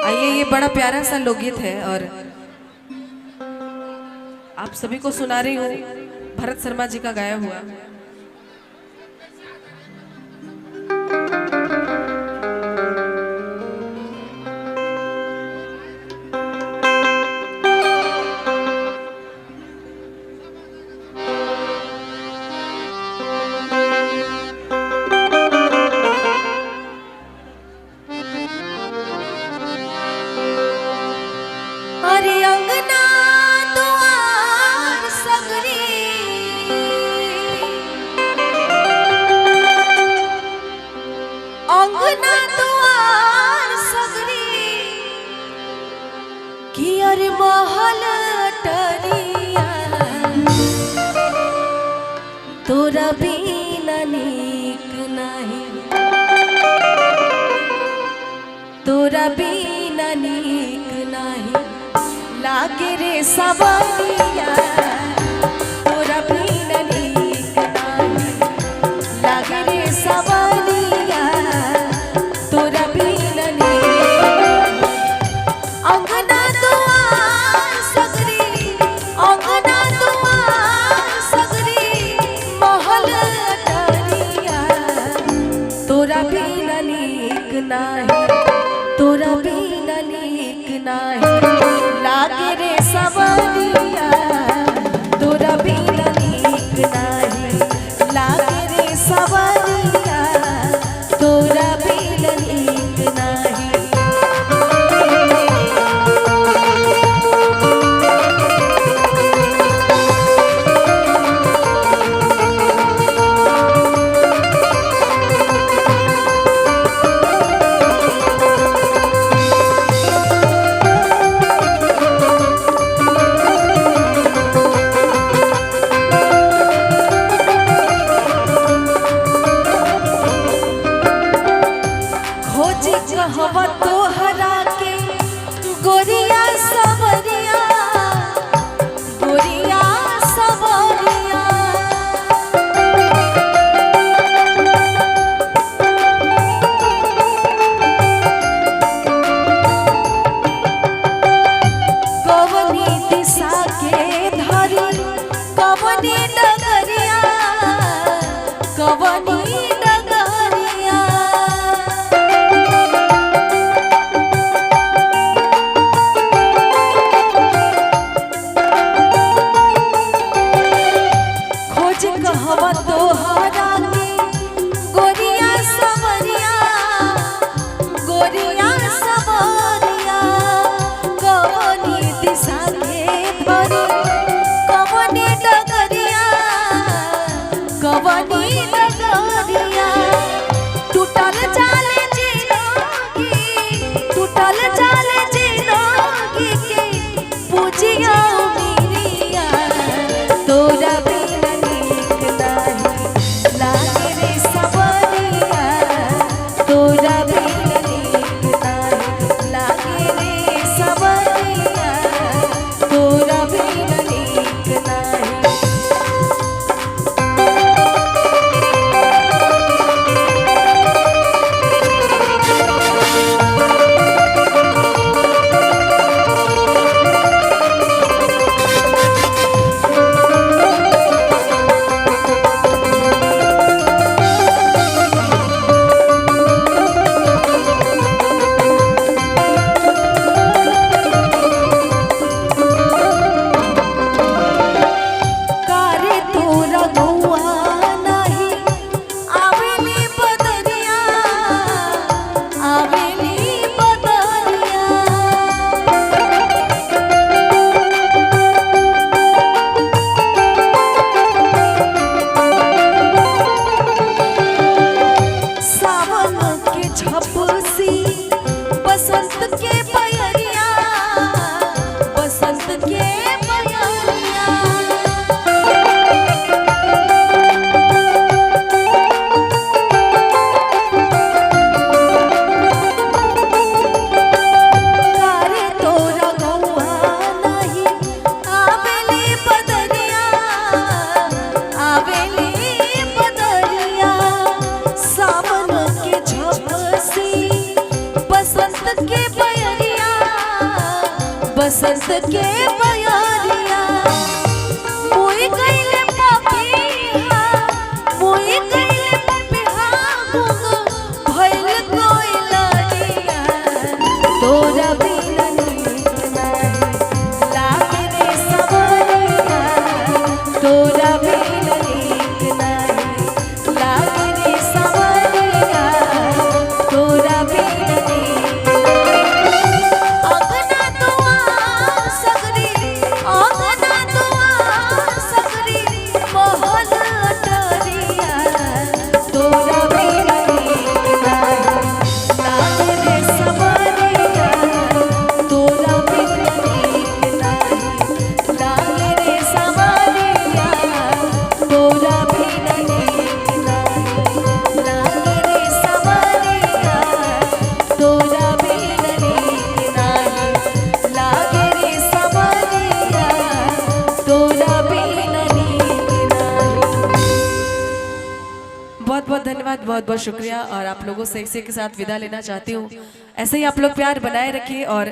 आइए, ये बड़ा प्यारा सा लोकगीत है और आप सभी को सुना रही हूँ, भरत शर्मा जी का गाया हुआ। अरे अंगना दुआर सगरी, अंगना दुआर सगरी की अरे महल टरिया तोरा बिना नीक नहीं, तोरा बिना नीक नहीं लागे रे सबरिया, तोरा बिना नीक नहीं लागे रे सबरिया, तोरा बिना नीक। अंगना दुआर सगरी, अंगना दुआर सगरी महल टरिया तोरा बिना नीक नहीं, तोरा बिना नीक नहीं लागे रे सबरिया, तोरा बिना नीक नहीं लागे रे सबरिया, तोरा बिना नीक नहीं। कहवा तोहरा के गोरिया सबरिया, गोरिया सबरिया कवनी दिशा के धरी कवनी डगरिया, कवनी डगरिया कहवा तोहरा के गोरिया सबरिया, गोरिया सबरिया कवनी दिशा के धरी कवनी डगरिया, कवनी डगरिया टूटल जाले जिंदगी, टूटल जाले जिंदगी के पूजिया मेरिया, तोरा बसंत के बयारिया मोई गईले पपिहा मोई गईले पपिहा गुंग भइल कोई लड़िया तोरा बिना नीक नाही लागे रे सवरिया तोरा बिना नीक नाही लागे रे सवरिया तोरा बिना नीक अगना दुआर सगरी अगना दुआर सगरी महल अटरिया तोरा बिना नीक नाही लागे रे सवरिया तोरा बिना नीक नाही लागे रे सवरिया तोरा बिना नीक नाही लागे रे सवरिया तोरा बिना नीक नाही लागे रे सवरिया तोरा बिना नीक नाही। बहुत बहुत धन्यवाद, बहुत बहुत शुक्रिया। और आप लोगों से इसी के साथ विदा लेना चाहती हूँ। ऐसे ही आप लोग प्यार बनाए रखिए और